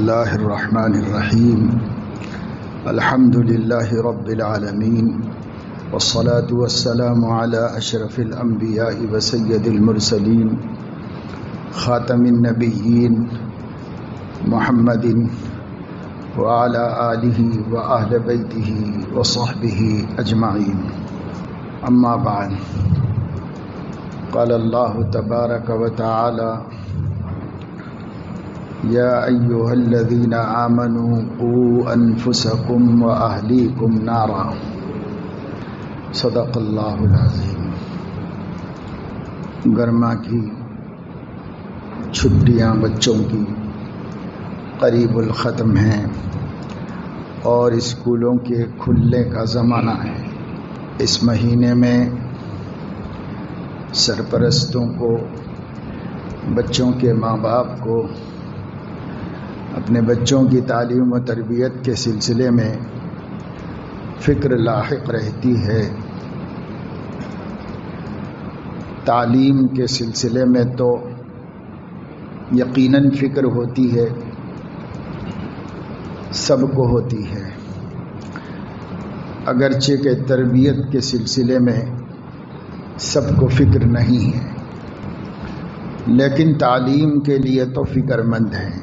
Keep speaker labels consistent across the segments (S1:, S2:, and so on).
S1: الله الرحمن الرحيم الحمد لله رب العالمين والصلاة والسلام على أشرف الأنبياء وسيد المرسلين خاتم النبيين محمد وعلى آله وأهل بيته وصحبه أجمعين. أما بعد، قال الله تبارك وتعالى: يا أيها الذين آمنوا قوا أنفسكم وأهليكم نارا. صدق اللہ العظیم. گرما کی چھٹیاں بچوں کی قریب الختم ہیں اور اسکولوں کے کھلنے کا زمانہ ہے. اس مہینے میں سرپرستوں کو، بچوں کے ماں باپ کو اپنے بچوں کی تعلیم و تربیت کے سلسلے میں فکر لاحق رہتی ہے. تعلیم کے سلسلے میں تو یقیناً فکر ہوتی ہے، سب کو ہوتی ہے، اگرچہ کہ تربیت کے سلسلے میں سب کو فکر نہیں ہے، لیکن تعلیم کے لیے تو فکر مند ہیں.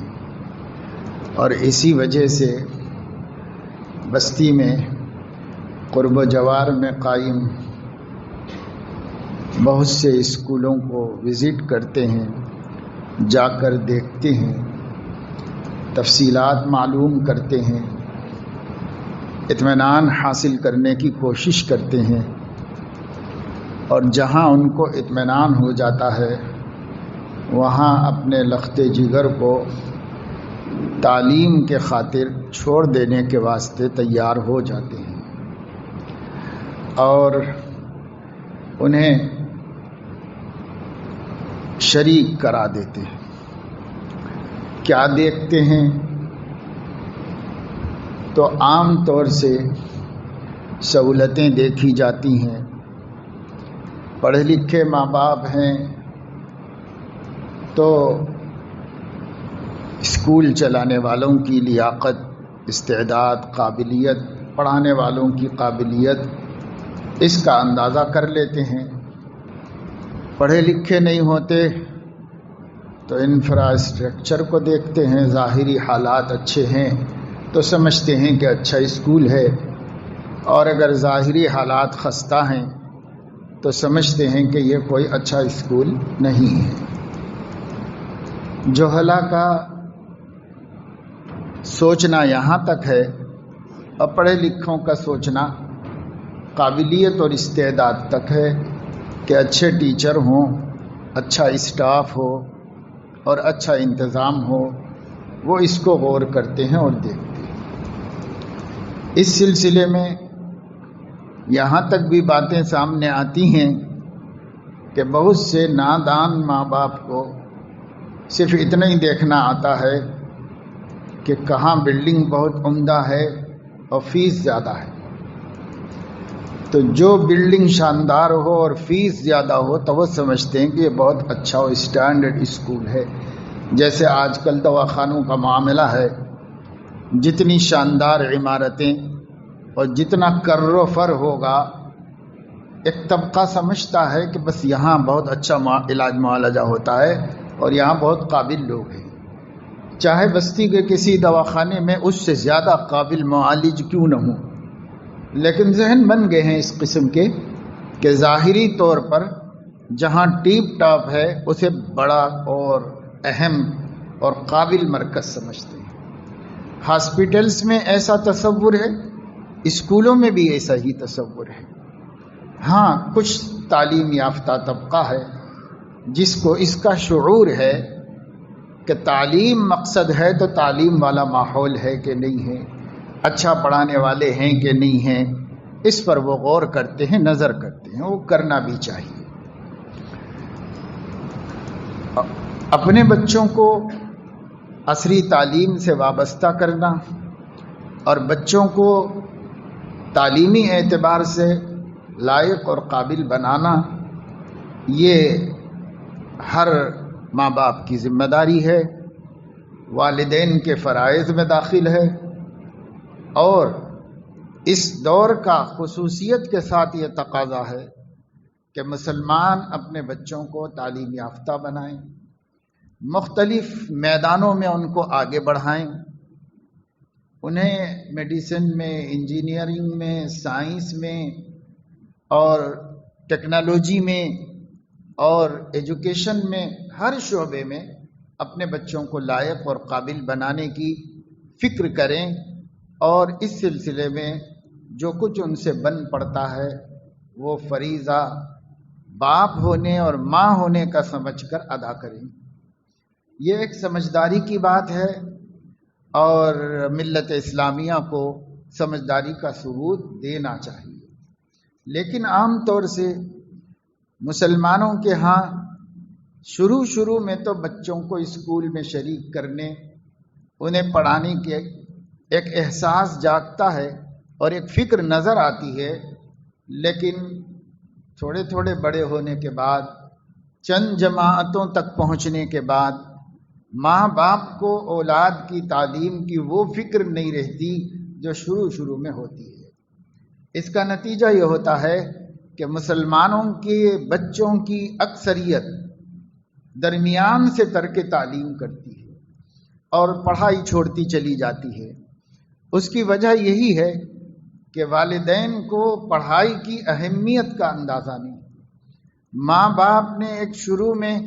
S1: اور اسی وجہ سے بستی میں قرب و جوار میں قائم بہت سے اسکولوں کو وزٹ کرتے ہیں، جا کر دیکھتے ہیں، تفصیلات معلوم کرتے ہیں، اطمینان حاصل کرنے کی کوشش کرتے ہیں، اور جہاں ان کو اطمینان ہو جاتا ہے وہاں اپنے لخت جگر کو تعلیم کے خاطر چھوڑ دینے کے واسطے تیار ہو جاتے ہیں اور انہیں شریک کرا دیتے ہیں. کیا دیکھتے ہیں تو عام طور سے سہولتیں دیکھی جاتی ہیں. پڑھے لکھے ماں باپ ہیں تو اسکول چلانے والوں کی لیاقت، استعداد، قابلیت، پڑھانے والوں کی قابلیت، اس کا اندازہ کر لیتے ہیں. پڑھے لکھے نہیں ہوتے تو انفراسٹرکچر کو دیکھتے ہیں، ظاہری حالات اچھے ہیں تو سمجھتے ہیں کہ اچھا اسکول ہے، اور اگر ظاہری حالات خستہ ہیں تو سمجھتے ہیں کہ یہ کوئی اچھا اسکول نہیں ہے. جہلا کا سوچنا یہاں تک ہے، اور پڑھے لکھوں کا سوچنا قابلیت اور استعداد تک ہے کہ اچھے ٹیچر ہوں، اچھا اسٹاف ہو اور اچھا انتظام ہو. وہ اس کو غور کرتے ہیں اور دیکھتے ہیں. اس سلسلے میں یہاں تک بھی باتیں سامنے آتی ہیں کہ بہت سے نادان ماں باپ کو صرف اتنا ہی دیکھنا آتا ہے کہ کہاں بلڈنگ بہت عمدہ ہے اور فیس زیادہ ہے، تو جو بلڈنگ شاندار ہو اور فیس زیادہ ہو تو وہ سمجھتے ہیں کہ یہ بہت اچھا اور اسٹینڈرڈ اسکول ہے. جیسے آج کل دواخانوں کا معاملہ ہے، جتنی شاندار عمارتیں اور جتنا کر و فر ہوگا، ایک طبقہ سمجھتا ہے کہ بس یہاں بہت اچھا علاج معالجہ ہوتا ہے اور یہاں بہت قابل لوگ ہیں، چاہے بستی کے کسی دواخانے میں اس سے زیادہ قابل معالج کیوں نہ ہوں. لیکن ذہن بن گئے ہیں اس قسم کے کہ ظاہری طور پر جہاں ٹیپ ٹاپ ہے اسے بڑا اور اہم اور قابل مرکز سمجھتے ہیں. ہاسپٹلس میں ایسا تصور ہے، اسکولوں میں بھی ایسا ہی تصور ہے. ہاں، کچھ تعلیم یافتہ طبقہ ہے جس کو اس کا شعور ہے کہ تعلیم مقصد ہے، تو تعلیم والا ماحول ہے کہ نہیں ہے، اچھا پڑھانے والے ہیں کہ نہیں ہیں، اس پر وہ غور کرتے ہیں، نظر کرتے ہیں. وہ کرنا بھی چاہیے. اپنے بچوں کو عصری تعلیم سے وابستہ کرنا اور بچوں کو تعلیمی اعتبار سے لائق اور قابل بنانا، یہ ہر ماں باپ کی ذمہ داری ہے. والدین کے فرائض میں داخل ہے، اور اس دور کا خصوصیت کے ساتھ یہ تقاضا ہے کہ مسلمان اپنے بچوں کو تعلیم یافتہ بنائیں، مختلف میدانوں میں ان کو آگے بڑھائیں، انہیں میڈیسن میں، انجینئرنگ میں، سائنس میں اور ٹیکنالوجی میں اور ایجوکیشن میں، ہر شعبے میں اپنے بچوں کو لائق اور قابل بنانے کی فکر کریں، اور اس سلسلے میں جو کچھ ان سے بن پڑتا ہے وہ فریضہ باپ ہونے اور ماں ہونے کا سمجھ کر ادا کریں۔ یہ ایک سمجھداری کی بات ہے، اور ملت اسلامیہ کو سمجھداری کا ثبوت دینا چاہیے۔ لیکن عام طور سے مسلمانوں کے ہاں شروع میں تو بچوں کو اسکول میں شریک کرنے، انہیں پڑھانے کے ایک احساس جاگتا ہے اور ایک فکر نظر آتی ہے، لیکن تھوڑے بڑے ہونے کے بعد، چند جماعتوں تک پہنچنے کے بعد، ماں باپ کو اولاد کی تعلیم کی وہ فکر نہیں رہتی جو شروع میں ہوتی ہے۔ اس کا نتیجہ یہ ہوتا ہے کہ مسلمانوں کے بچوں کی اکثریت درمیان سے ترک تعلیم کرتی ہے اور پڑھائی چھوڑتی چلی جاتی ہے۔ اس کی وجہ یہی ہے کہ والدین کو پڑھائی کی اہمیت کا اندازہ نہیں۔ ماں باپ نے ایک شروع میں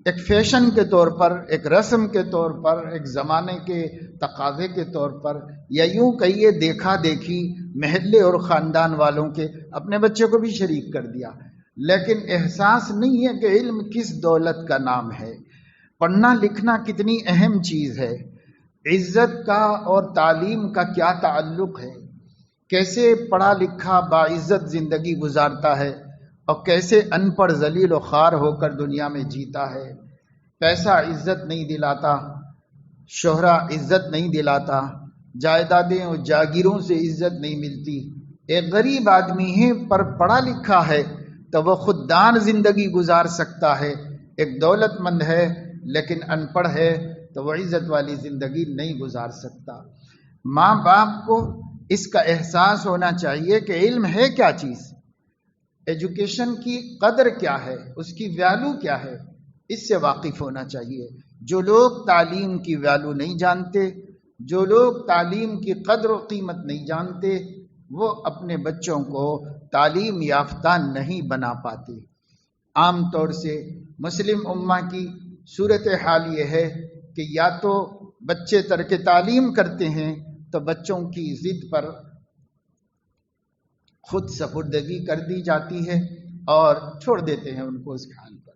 S1: ایک فیشن کے طور پر، ایک رسم کے طور پر، ایک زمانے کے تقاضے کے طور پر، یا یوں کہیے دیکھا دیکھی محلے اور خاندان والوں کے، اپنے بچے کو بھی شریک کر دیا، لیکن احساس نہیں ہے کہ علم کس دولت کا نام ہے، پڑھنا لکھنا کتنی اہم چیز ہے، عزت کا اور تعلیم کا کیا تعلق ہے، کیسے پڑھا لکھا باعزت زندگی گزارتا ہے اور کیسے ان پڑھ ذلیل و خوار ہو کر دنیا میں جیتا ہے۔ پیسہ عزت نہیں دلاتا، شہرہ عزت نہیں دلاتا، جائیدادیں اور جاگیروں سے عزت نہیں ملتی۔ ایک غریب آدمی ہے پر پڑھا لکھا ہے تو وہ خوددار زندگی گزار سکتا ہے، ایک دولت مند ہے لیکن ان پڑھ ہے تو وہ عزت والی زندگی نہیں گزار سکتا۔ ماں باپ کو اس کا احساس ہونا چاہیے کہ علم ہے کیا چیز، ایجوکیشن کی قدر کیا ہے، اس کی ویلیو کیا ہے، اس سے واقف ہونا چاہیے۔ جو لوگ تعلیم کی ویلیو نہیں جانتے، جو لوگ تعلیم کی قدر و قیمت نہیں جانتے، وہ اپنے بچوں کو تعلیم یافتہ نہیں بنا پاتے۔ عام طور سے مسلم امہ کی صورتحال یہ ہے کہ یا تو بچے ترک تعلیم کرتے ہیں تو بچوں کی ضد پر خود سپردگی کر دی جاتی ہے اور چھوڑ دیتے ہیں ان کو اس حال پر،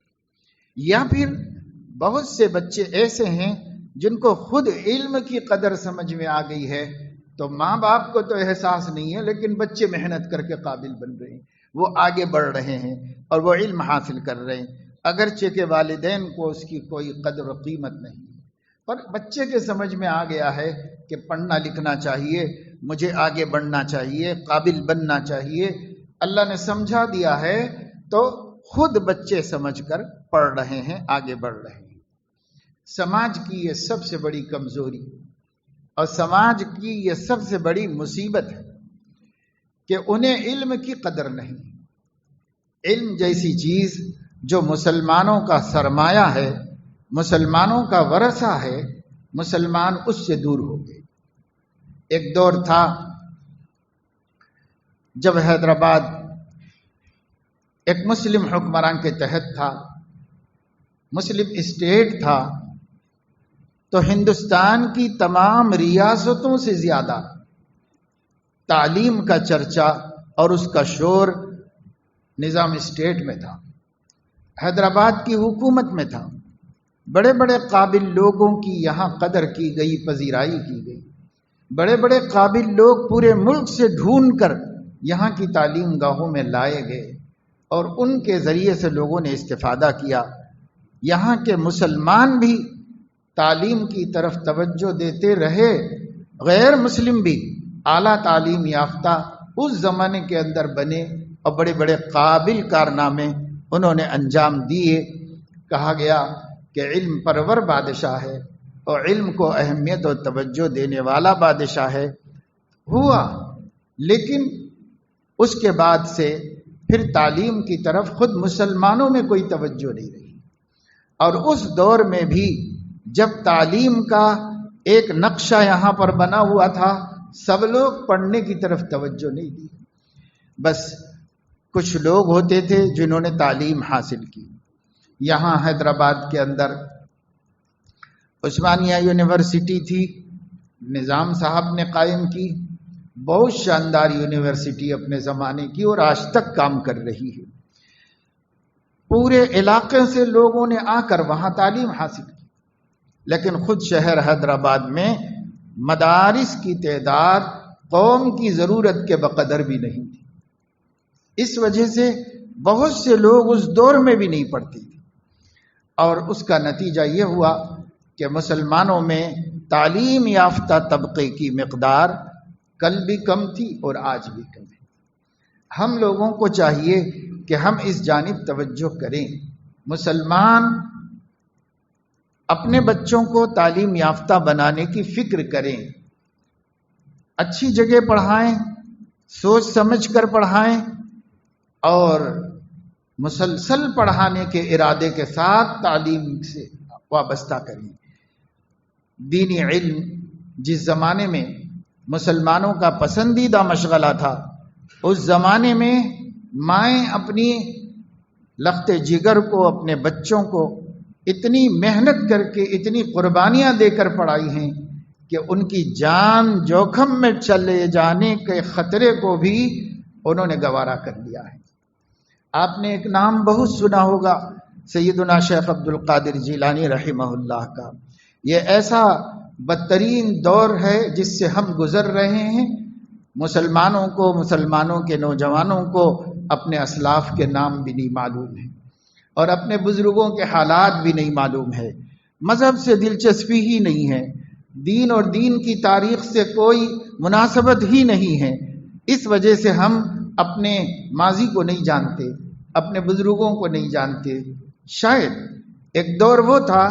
S1: یا پھر بہت سے بچے ایسے ہیں جن کو خود علم کی قدر سمجھ میں آ گئی ہے، تو ماں باپ کو تو احساس نہیں ہے لیکن بچے محنت کر کے قابل بن رہے ہیں، وہ آگے بڑھ رہے ہیں اور وہ علم حاصل کر رہے ہیں، اگرچہ کہ والدین کو اس کی کوئی قدر و قیمت نہیں، پر بچے کے سمجھ میں آ گیا ہے کہ پڑھنا لکھنا چاہیے، مجھے آگے بڑھنا چاہیے، قابل بننا چاہیے، اللہ نے سمجھا دیا ہے تو خود بچے سمجھ کر پڑھ رہے ہیں، آگے بڑھ رہے ہیں۔ سماج کی یہ سب سے بڑی کمزوری اور سماج کی یہ سب سے بڑی مصیبت ہے کہ انہیں علم کی قدر نہیں۔ علم جیسی چیز جو مسلمانوں کا سرمایہ ہے، مسلمانوں کا ورثہ ہے، مسلمان اس سے دور ہو گئے۔ ایک دور تھا جب حیدرآباد ایک مسلم حکمران کے تحت تھا، مسلم اسٹیٹ تھا، تو ہندوستان کی تمام ریاستوں سے زیادہ تعلیم کا چرچا اور اس کا شور نظام اسٹیٹ میں تھا، حیدرآباد کی حکومت میں تھا۔ بڑے بڑے قابل لوگوں کی یہاں قدر کی گئی، پذیرائی کی گئی، بڑے بڑے قابل لوگ پورے ملک سے ڈھونڈ کر یہاں کی تعلیم گاہوں میں لائے گئے اور ان کے ذریعے سے لوگوں نے استفادہ کیا۔ یہاں کے مسلمان بھی تعلیم کی طرف توجہ دیتے رہے، غیر مسلم بھی اعلیٰ تعلیم یافتہ اس زمانے کے اندر بنے اور بڑے بڑے قابل کارنامے انہوں نے انجام دیے۔ کہا گیا کہ علم پرور بادشاہ ہے، اور علم کو اہمیت اور توجہ دینے والا بادشاہ ہے ہوا، لیکن اس کے بعد سے پھر تعلیم کی طرف خود مسلمانوں میں کوئی توجہ نہیں رہی، اور اس دور میں بھی جب تعلیم کا ایک نقشہ یہاں پر بنا ہوا تھا، سب لوگ پڑھنے کی طرف توجہ نہیں دی، بس کچھ لوگ ہوتے تھے جنہوں نے تعلیم حاصل کی۔ یہاں حیدرآباد کے اندر عثمانیہ یونیورسٹی تھی، نظام صاحب نے قائم کی، بہت شاندار یونیورسٹی اپنے زمانے کی، اور آج تک کام کر رہی ہے۔ پورے علاقے سے لوگوں نے آ کر وہاں تعلیم حاصل کی، لیکن خود شہر حیدرآباد میں مدارس کی تعداد قوم کی ضرورت کے بقدر بھی نہیں تھی۔ اس وجہ سے بہت سے لوگ اس دور میں بھی نہیں پڑھتے تھے، اور اس کا نتیجہ یہ ہوا کہ مسلمانوں میں تعلیم یافتہ طبقے کی مقدار کل بھی کم تھی اور آج بھی کم ہے۔ ہم لوگوں کو چاہیے کہ ہم اس جانب توجہ کریں، مسلمان اپنے بچوں کو تعلیم یافتہ بنانے کی فکر کریں، اچھی جگہ پڑھائیں، سوچ سمجھ کر پڑھائیں، اور مسلسل پڑھانے کے ارادے کے ساتھ تعلیم سے وابستہ کریں۔ دینی علم جس زمانے میں مسلمانوں کا پسندیدہ مشغلہ تھا، اس زمانے میں مائیں اپنی لخت جگر کو، اپنے بچوں کو اتنی محنت کر کے، اتنی قربانیاں دے کر پڑھائی ہیں کہ ان کی جان جوخم میں چلے جانے کے خطرے کو بھی انہوں نے گوارا کر لیا ہے۔ آپ نے ایک نام بہت سنا ہوگا، سیدنا شیخ عبد القادر جیلانی رحمہ اللہ کا۔ یہ ایسا بدترین دور ہے جس سے ہم گزر رہے ہیں، مسلمانوں کو، مسلمانوں کے نوجوانوں کو اپنے اسلاف کے نام بھی نہیں معلوم ہے، اور اپنے بزرگوں کے حالات بھی نہیں معلوم ہے، مذہب سے دلچسپی ہی نہیں ہے، دین اور دین کی تاریخ سے کوئی مناسبت ہی نہیں ہے۔ اس وجہ سے ہم اپنے ماضی کو نہیں جانتے، اپنے بزرگوں کو نہیں جانتے۔ شاید ایک دور وہ تھا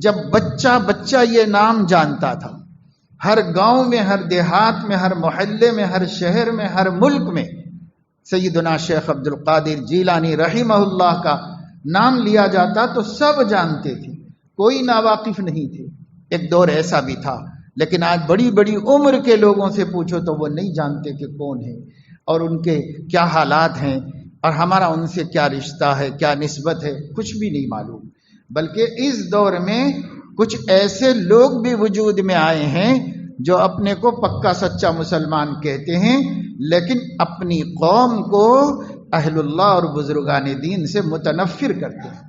S1: جب بچہ بچہ یہ نام جانتا تھا، ہر گاؤں میں، ہر دیہات میں، ہر محلے میں، ہر شہر میں، ہر ملک میں سیدنا شیخ عبد القادر جیلانی رحمہ اللہ کا نام لیا جاتا تو سب جانتے تھے، کوئی ناواقف نہیں تھے۔ ایک دور ایسا بھی تھا، لیکن آج بڑی بڑی عمر کے لوگوں سے پوچھو تو وہ نہیں جانتے کہ کون ہے اور ان کے کیا حالات ہیں اور ہمارا ان سے کیا رشتہ ہے، کیا نسبت ہے، کچھ بھی نہیں معلوم۔ بلکہ اس دور میں کچھ ایسے لوگ بھی وجود میں آئے ہیں جو اپنے کو پکا سچا مسلمان کہتے ہیں، لیکن اپنی قوم کو اہل اللہ اور بزرگان دین سے متنفر کرتے ہیں،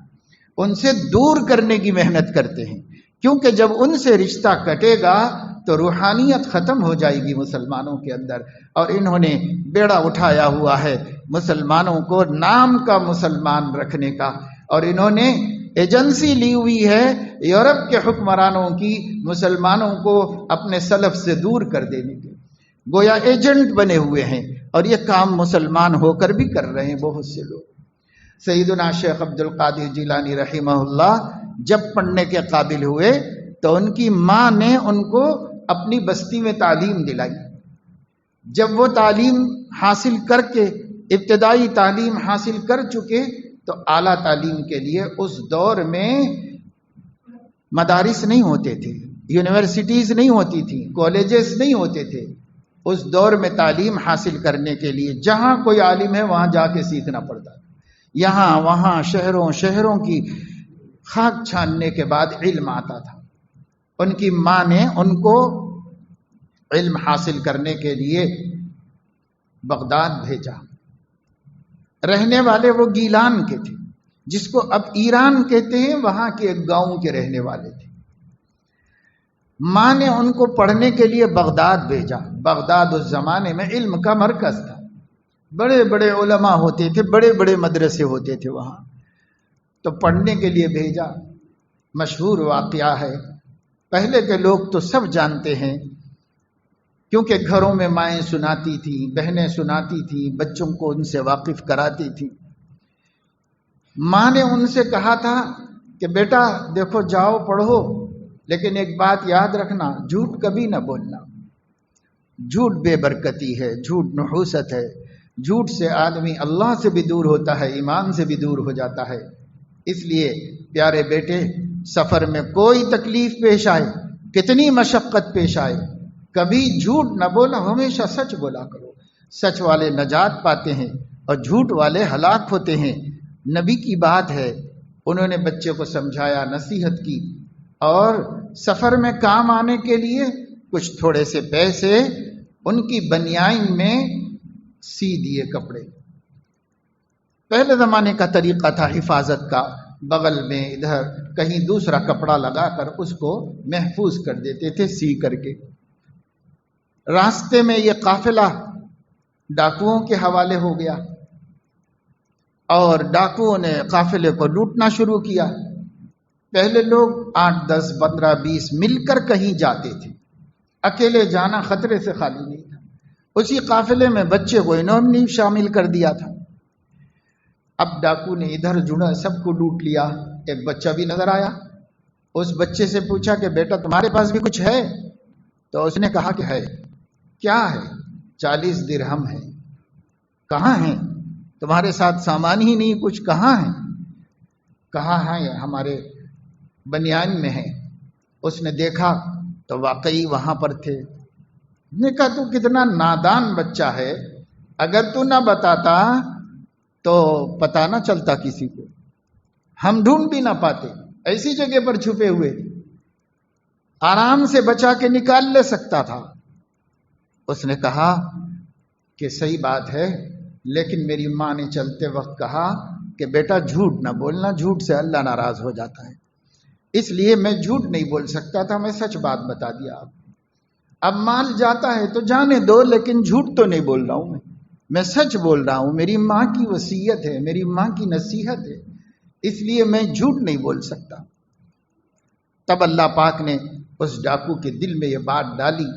S1: ان سے دور کرنے کی محنت کرتے ہیں، کیونکہ جب ان سے رشتہ کٹے گا تو روحانیت ختم ہو جائے گی مسلمانوں کے اندر۔ اور انہوں نے بیڑا اٹھایا ہوا ہے مسلمانوں کو نام کا مسلمان رکھنے کا، اور انہوں نے ایجنسی لی ہوئی ہے یورپ کے حکمرانوں کی مسلمانوں کو اپنے سلف سے دور کر دینے کے، گویا ایجنٹ بنے ہوئے ہیں، اور یہ کام مسلمان ہو کر بھی کر رہے ہیں بہت سے لوگ۔ سیدنا شیخ عبد القادر جیلانی رحمہ اللہ جب پڑھنے کے قابل ہوئے تو ان کی ماں نے ان کو اپنی بستی میں تعلیم دلائی۔ جب وہ تعلیم حاصل کر کے، ابتدائی تعلیم حاصل کر چکے، تو اعلیٰ تعلیم کے لیے اس دور میں مدارس نہیں ہوتے تھے، یونیورسٹیز نہیں ہوتی تھی، کالجز نہیں ہوتے تھے۔ اس دور میں تعلیم حاصل کرنے کے لیے جہاں کوئی عالم ہے وہاں جا کے سیکھنا پڑتا تھا، یہاں وہاں شہروں کی خاک چھاننے کے بعد علم آتا تھا۔ ان کی ماں نے ان کو علم حاصل کرنے کے لیے بغداد بھیجا۔ رہنے والے وہ گیلان کے تھے، جس کو اب ایران کہتے ہیں، وہاں کے ایک گاؤں کے رہنے والے تھے۔ ماں نے ان کو پڑھنے کے لیے بغداد بھیجا۔ بغداد اس زمانے میں علم کا مرکز تھا، بڑے بڑے علماء ہوتے تھے، بڑے بڑے مدرسے ہوتے تھے وہاں، تو پڑھنے کے لیے بھیجا۔ مشہور واقعہ ہے، پہلے کے لوگ تو سب جانتے ہیں، کیونکہ گھروں میں مائیں سناتی تھیں، بہنیں سناتی تھیں، بچوں کو ان سے واقف کراتی تھیں۔ ماں نے ان سے کہا تھا کہ بیٹا دیکھو، جاؤ پڑھو، لیکن ایک بات یاد رکھنا، جھوٹ کبھی نہ بولنا۔ جھوٹ بے برکتی ہے، جھوٹ نحوست ہے، جھوٹ سے آدمی اللہ سے بھی دور ہوتا ہے، ایمان سے بھی دور ہو جاتا ہے۔ اس لیے پیارے بیٹے، سفر میں کوئی تکلیف پیش آئے، کتنی مشقت پیش آئے، کبھی جھوٹ نہ بولا، ہمیشہ سچ بولا کرو۔ سچ والے نجات پاتے ہیں اور جھوٹ والے ہلاک ہوتے ہیں۔ نبی کی بات ہے، انہوں نے بچے کو سمجھایا، نصیحت کی، اور سفر میں کام آنے کے لیے کچھ تھوڑے سے پیسے ان کی بنیان میں سی دیے کپڑے۔ پہلے زمانے کا طریقہ تھا حفاظت کا، بغل میں ادھر کہیں دوسرا کپڑا لگا کر اس کو محفوظ کر دیتے تھے سی کر کے۔ راستے میں یہ قافلہ ڈاکوؤں کے حوالے ہو گیا اور ڈاکوؤں نے قافلے کو لوٹنا شروع کیا۔ پہلے لوگ 8 10 15 20 مل کر کہیں جاتے تھے، اکیلے جانا خطرے سے خالی نہیں تھا۔ اسی قافلے میں بچے کو انہوں نے شامل کر دیا تھا۔ اب ڈاکو نے ادھر جڑا سب کو لوٹ لیا۔ ایک بچہ بھی نظر آیا، اس بچے سے پوچھا کہ بیٹا تمہارے پاس بھی کچھ ہے؟ تو اس نے کہا کہ ہے۔ کیا ہے؟ 40 درہم ہے۔ کہاں ہیں؟ تمہارے ساتھ سامان ہی نہیں کچھ، کہاں ہیں؟ کہاں ہے؟ ہمارے بنیان میں ہے۔ اس نے دیکھا تو واقعی وہاں پر تھے۔ نے کہا تو کتنا نادان بچہ ہے، اگر تو نہ بتاتا تو پتہ نہ چلتا کسی کو، ہم ڈھونڈ بھی نہ پاتے، ایسی جگہ پر چھپے ہوئے تھے، آرام سے بچا کے نکال لے سکتا تھا۔ اس نے کہا کہ صحیح بات ہے، لیکن میری ماں نے چلتے وقت کہا کہ بیٹا جھوٹ نہ بولنا، جھوٹ سے اللہ ناراض ہو جاتا ہے، اس لیے میں جھوٹ نہیں بول سکتا تھا، میں سچ بات بتا دیا آپ۔ اب مال جاتا ہے تو جانے دو، لیکن جھوٹ تو نہیں بول رہا ہوں، میں سچ بول رہا ہوں، میری ماں کی وصیت ہے، میری ماں کی نصیحت ہے، اس لیے میں جھوٹ نہیں بول سکتا۔ تب اللہ پاک نے اس ڈاکو کے دل میں یہ بات ڈالی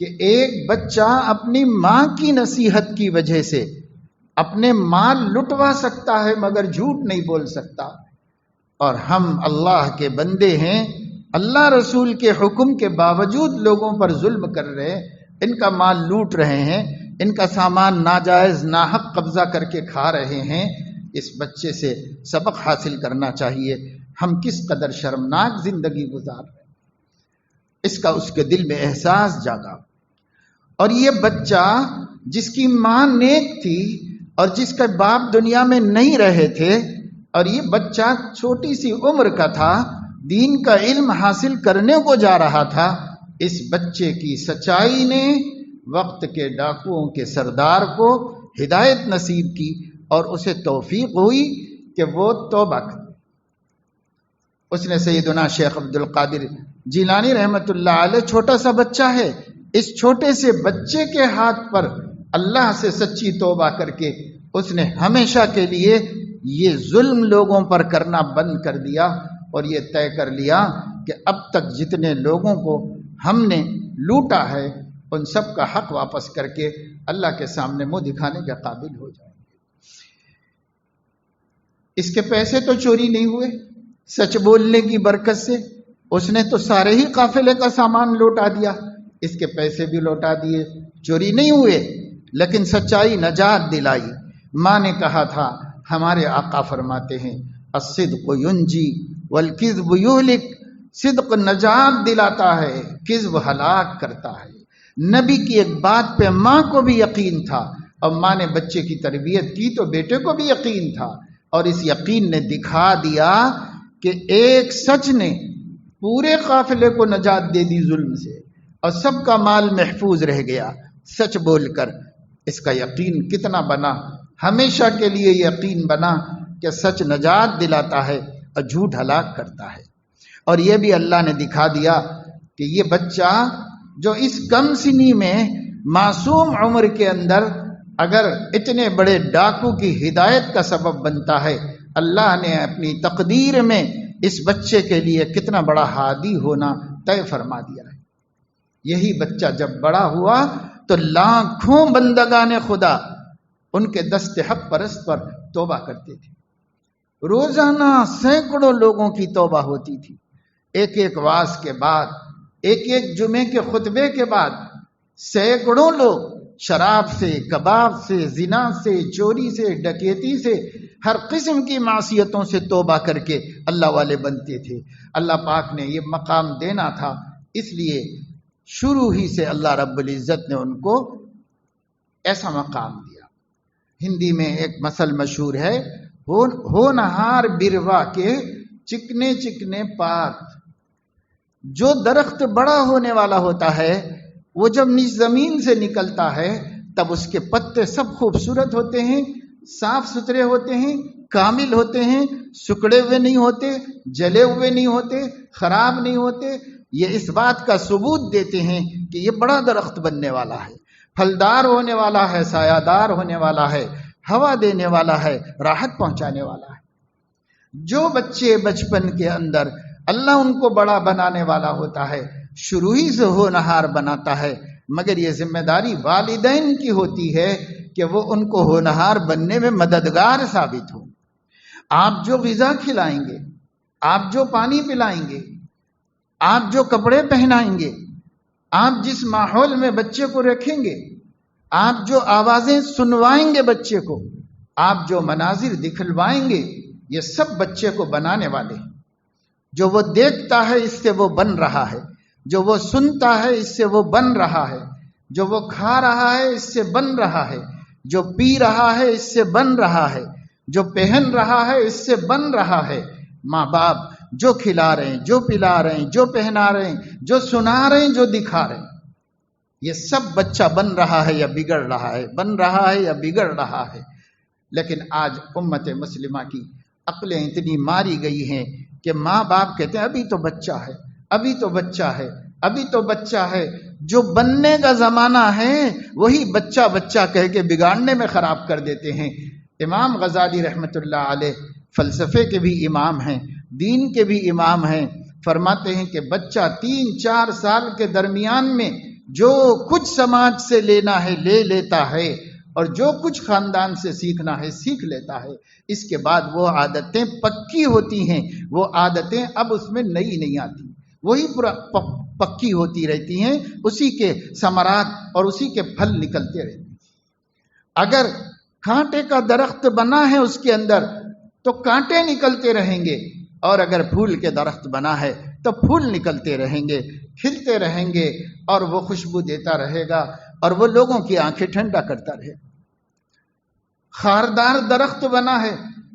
S1: کہ ایک بچہ اپنی ماں کی نصیحت کی وجہ سے اپنے مال لٹوا سکتا ہے مگر جھوٹ نہیں بول سکتا، اور ہم اللہ کے بندے ہیں، اللہ رسول کے حکم کے باوجود لوگوں پر ظلم کر رہے، ان کا مال لوٹ رہے ہیں، ان کا سامان ناجائز ناحق قبضہ کر کے کھا رہے ہیں۔ اس بچے سے سبق حاصل کرنا چاہیے، ہم کس قدر شرمناک زندگی گزار رہے ہیں۔ اس کا اس کے دل میں احساس جاگا، اور یہ بچہ جس کی ماں نیک تھی اور جس کا باپ دنیا میں نہیں رہے تھے، اور یہ بچہ چھوٹی سی عمر کا تھا، دین کا علم حاصل کرنے کو جا رہا تھا، اس بچے کی سچائی نے وقت کے ڈاکوؤں کے سردار کو ہدایت نصیب کی اور اسے توفیق ہوئی کہ وہ توبہ کرے۔ اس نے سیدنا شیخ عبد القادر جیلانی رحمت اللہ علیہ، چھوٹا سا بچہ ہے، اس چھوٹے سے بچے کے ہاتھ پر اللہ سے سچی توبہ کر کے اس نے ہمیشہ کے لیے یہ ظلم لوگوں پر کرنا بند کر دیا، اور یہ طے کر لیا کہ اب تک جتنے لوگوں کو ہم نے لوٹا ہے ان سب کا حق واپس کر کے اللہ کے سامنے منہ دکھانے کے قابل ہو جائیں گے۔ اس کے پیسے تو چوری نہیں ہوئے، سچ بولنے کی برکت سے اس نے تو سارے ہی قافلے کا سامان لوٹا دیا، اس کے پیسے بھی لوٹا دیے، چوری نہیں ہوئے، لیکن سچائی نجات دلائی۔ ماں نے کہا تھا، ہمارے آقا فرماتے ہیں الصدق ینجی والکذب یہلک، صدق نجات دلاتا ہے، کذب ہلاک کرتا ہے۔ نبی کی ایک بات پہ ماں کو بھی یقین تھا، اور ماں نے بچے کی تربیت کی تو بیٹے کو بھی یقین تھا، اور اس یقین نے دکھا دیا کہ ایک سچ نے پورے قافلے کو نجات دے دی ظلم سے، اور سب کا مال محفوظ رہ گیا سچ بول کر۔ اس کا یقین کتنا بنا، ہمیشہ کے لیے یقین بنا کہ سچ نجات دلاتا ہے اور جھوٹ ہلاک کرتا ہے۔ اور یہ بھی اللہ نے دکھا دیا کہ یہ بچہ جو اس کم سنی میں معصوم عمر کے اندر اگر اتنے بڑے ڈاکو کی ہدایت کا سبب بنتا ہے، اللہ نے اپنی تقدیر میں اس بچے کے لیے کتنا بڑا ہادی ہونا طے فرما دیا ہے۔ یہی بچہ جب بڑا ہوا تو لاکھوں بندگان خدا ان کے دست حق پرست پر توبہ کرتے تھے، روزانہ سینکڑوں لوگوں کی توبہ ہوتی تھی، ایک ایک واز کے بعد، ایک ایک جمعے کے خطبے کے بعد سینکڑوں لوگ شراب سے، کباب سے، زنا سے، چوری سے، ڈکیتی سے، ہر قسم کی معصیتوں سے توبہ کر کے اللہ والے بنتے تھے۔ اللہ پاک نے یہ مقام دینا تھا، اس لیے شروع ہی سے اللہ رب العزت نے ان کو ایسا مقام دیا۔ ہندی میں ایک مثل مشہور ہے، ہونہار بروا کے چکنے چکنے پات۔ جو درخت بڑا ہونے والا ہوتا ہے وہ جب نیز زمین سے نکلتا ہے تب اس کے پتے سب خوبصورت ہوتے ہیں، صاف ستھرے ہوتے ہیں، کامل ہوتے ہیں، سکڑے ہوئے نہیں ہوتے، جلے ہوئے نہیں ہوتے، خراب نہیں ہوتے۔ یہ اس بات کا ثبوت دیتے ہیں کہ یہ بڑا درخت بننے والا ہے، پھلدار ہونے والا ہے، سایہ دار ہونے والا ہے، ہوا دینے والا ہے، راحت پہنچانے والا ہے۔ جو بچے بچپن کے اندر اللہ ان کو بڑا بنانے والا ہوتا ہے، شروع ہی سے ہونہار بناتا ہے، مگر یہ ذمہ داری والدین کی ہوتی ہے کہ وہ ان کو ہونہار بننے میں مددگار ثابت ہوں۔ آپ جو غذا کھلائیں گے، آپ جو پانی پلائیں گے، آپ جو کپڑے پہنائیں گے، آپ جس ماحول میں بچے کو رکھیں گے، آپ جو آوازیں سنوائیں گے بچے کو، آپ جو مناظر دکھلوائیں گے، یہ سب بچے کو بنانے والے ہیں۔ جو وہ دیکھتا ہے اس سے وہ بن رہا ہے، جو وہ سنتا ہے اس سے وہ بن رہا ہے، جو وہ کھا رہا ہے اس سے بن رہا ہے، جو پی رہا ہے اس سے بن رہا ہے، جو پہن رہا ہے اس سے بن رہا ہے۔ ماں باپ جو کھلا رہے ہیں، جو پلا رہے ہیں، جو پہنا رہے ہیں، جو سنا رہے ہیں، جو دکھا رہے ہیں، یہ سب بچہ بن رہا ہے یا بگڑ رہا ہے، بن رہا ہے یا بگڑ رہا ہے۔ لیکن آج امت مسلمہ کی عقلیں اتنی ماری گئی ہیں کہ ماں باپ کہتے ہیں ابھی تو بچہ ہے، ابھی تو بچہ ہے، ابھی تو بچہ ہے۔ جو بننے کا زمانہ ہے وہی بچہ بچہ کہہ کے بگاڑنے میں خراب کر دیتے ہیں۔ امام غزالی رحمۃ اللہ علیہ فلسفے کے بھی امام ہیں، دین کے بھی امام ہیں، فرماتے ہیں کہ بچہ 3-4 سال کے درمیان میں جو کچھ سماج سے لینا ہے لے لیتا ہے، اور جو کچھ خاندان سے سیکھنا ہے سیکھ لیتا ہے۔ اس کے بعد وہ عادتیں پکی ہوتی ہیں، وہ عادتیں اب اس میں نئی نہیں آتی، وہی پکی ہوتی رہتی ہیں، اسی کے ثمرات اور اسی کے پھل نکلتے رہتے ہیں۔ اگر کانٹے کا درخت بنا ہے اس کے اندر تو کانٹے نکلتے رہیں گے، اور اگر پھول کے درخت بنا ہے تو پھول نکلتے رہیں گے، کھلتے رہیں گے، اور وہ خوشبو دیتا رہے گا، اور وہ لوگوں کی آنکھیں ٹھنڈا کرتا رہے گا۔ خاردار درخت بنا ہے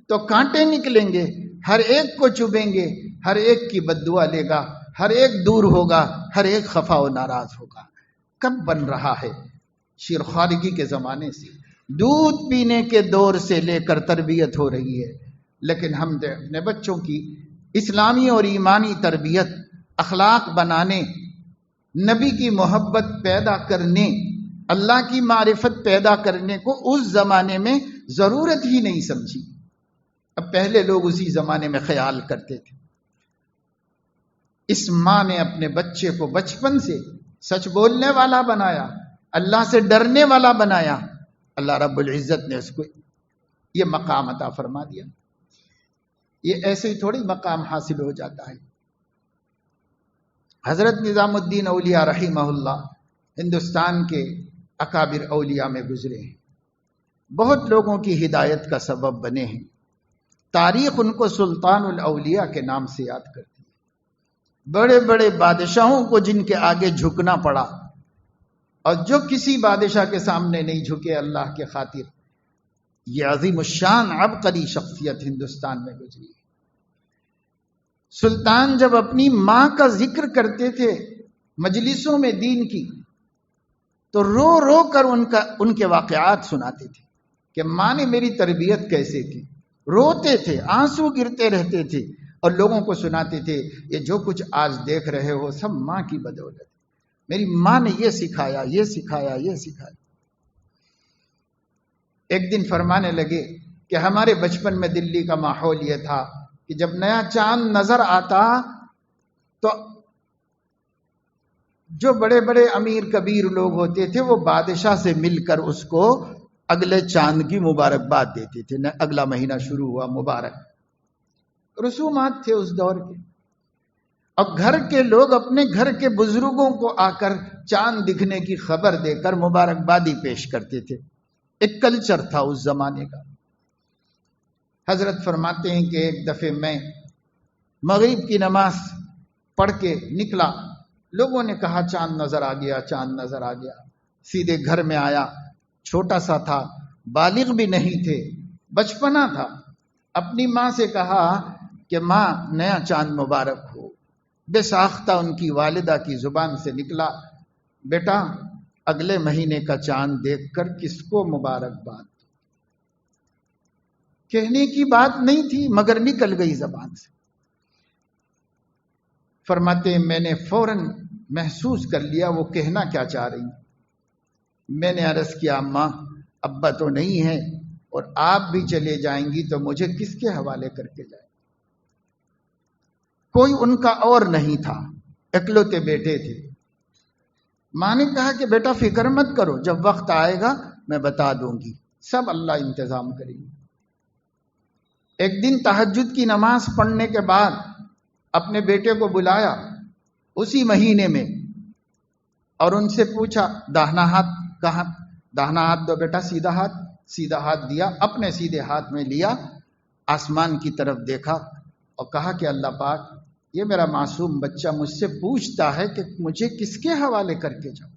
S1: تو کانٹے نکلیں گے، ہر ایک کو چبھیں گے، ہر ایک کی بددعا لے گا، ہر ایک دور ہوگا، ہر ایک خفا و ناراض ہوگا۔ کب بن رہا ہے؟ شیر خارجی کے زمانے سے، دودھ پینے کے دور سے لے کر تربیت ہو رہی ہے، لیکن ہم اپنے بچوں کی اسلامی اور ایمانی تربیت، اخلاق بنانے، نبی کی محبت پیدا کرنے، اللہ کی معرفت پیدا کرنے کو اس زمانے میں ضرورت ہی نہیں سمجھی۔ اب پہلے لوگ اسی زمانے میں خیال کرتے تھے۔ اس ماں نے اپنے بچے کو بچپن سے سچ بولنے والا بنایا، اللہ سے ڈرنے والا بنایا، اللہ رب العزت نے اس کو یہ مقام عطا فرما دیا۔ یہ ایسے ہی تھوڑی مقام حاصل ہو جاتا ہے۔ حضرت نظام الدین اولیاء رحمہ اللہ ہندوستان کے اکابر اولیاء میں گزرے ہیں، بہت لوگوں کی ہدایت کا سبب بنے ہیں۔ تاریخ ان کو سلطان الاولیاء کے نام سے یاد کرتی ہے۔ بڑے بڑے بادشاہوں کو جن کے آگے جھکنا پڑا، اور جو کسی بادشاہ کے سامنے نہیں جھکے اللہ کے خاطر، یہ عظیم الشان عبقری شخصیت ہندوستان میں گزری ہے۔ سلطان جب اپنی ماں کا ذکر کرتے تھے مجلسوں میں دین کی، تو رو رو کر ان کے واقعات سناتے تھے کہ ماں نے میری تربیت کیسے کی۔ روتے تھے، آنسو گرتے رہتے تھے، اور لوگوں کو سناتے تھے یہ جو کچھ آج دیکھ رہے ہو سب ماں کی بدولت، میری ماں نے یہ سکھایا، یہ سکھایا، یہ سکھایا۔ ایک دن فرمانے لگے کہ ہمارے بچپن میں دلی کا ماحول یہ تھا کہ جب نیا چاند نظر آتا تو جو بڑے بڑے امیر کبیر لوگ ہوتے تھے وہ بادشاہ سے مل کر اس کو اگلے چاند کی مبارکباد دیتے تھے، اگلا مہینہ شروع ہوا مبارک۔ رسومات تھے اس دور کے۔ اور گھر کے لوگ اپنے گھر کے بزرگوں کو آ کر چاند دکھنے کی خبر دے کر مبارکبادی پیش کرتے تھے. ایک کلچر تھا اس زمانے کا. حضرت فرماتے ہیں کہ ایک دفعہ میں مغرب کی نماز پڑھ کے نکلا، لوگوں نے کہا چاند نظر آ گیا، چاند نظر آ گیا. سیدھے گھر میں آیا، چھوٹا سا تھا، بالغ بھی نہیں تھے، بچپنا تھا. اپنی ماں سے کہا کہ ماں نیا چاند مبارک ہو. بے ساختہ ان کی والدہ کی زبان سے نکلا، بیٹا اگلے مہینے کا چاند دیکھ کر کس کو مبارکباد. کہنے کی بات نہیں تھی مگر نکل گئی زبان سے. فرماتے ہیں میں نے فوراً محسوس کر لیا وہ کہنا کیا چاہ رہی. میں نے عرض کیا ماں ابا تو نہیں ہے اور آپ بھی چلے جائیں گی تو مجھے کس کے حوالے کر کے جائیں. کوئی ان کا اور نہیں تھا، اکلوتے بیٹے تھے. ماں نے کہا کہ بیٹا فکر مت کرو، جب وقت آئے گا میں بتا دوں گی، سب اللہ انتظام کریں گے. ایک دن تہجد کی نماز پڑھنے کے بعد اپنے بیٹے کو بلایا اسی مہینے میں اور ان سے پوچھا داہنا ہاتھ کہاں؟ داہنا ہاتھ دو بیٹا. سیدھا ہاتھ دیا، اپنے سیدھے ہاتھ میں لیا، آسمان کی طرف دیکھا اور کہا کہ اللہ پاک یہ میرا معصوم بچہ مجھ سے پوچھتا ہے کہ مجھے کس کے حوالے کر کے جاؤں.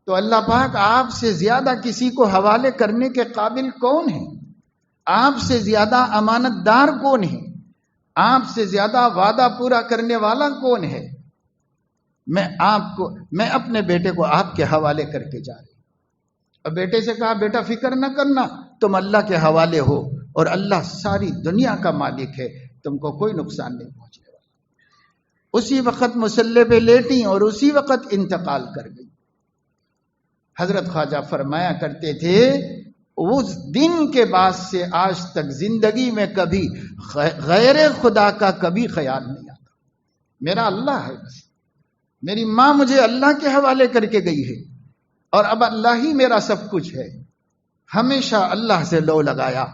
S1: تو اللہ پاک آپ سے زیادہ کسی کو حوالے کرنے کے قابل کون ہے؟ آپ سے زیادہ امانت دار کون ہے؟ آپ سے زیادہ وعدہ پورا کرنے والا کون ہے؟ میں اپنے بیٹے کو آپ کے حوالے کر کے جا رہی. اور بیٹے سے کہا بیٹا فکر نہ کرنا، تم اللہ کے حوالے ہو اور اللہ ساری دنیا کا مالک ہے، تم کو کوئی نقصان نہیں پہنچنے والا. اسی وقت مصلی پہ لیٹی اور اسی وقت انتقال کر گئی. حضرت خواجہ فرمایا کرتے تھے اس دن کے بعد سے آج تک زندگی میں کبھی غیر خدا کا کبھی خیال نہیں آتا. میرا اللہ ہے بس. میری ماں مجھے اللہ کے حوالے کر کے گئی ہے اور اب اللہ ہی میرا سب کچھ ہے. ہمیشہ اللہ سے لو لگایا،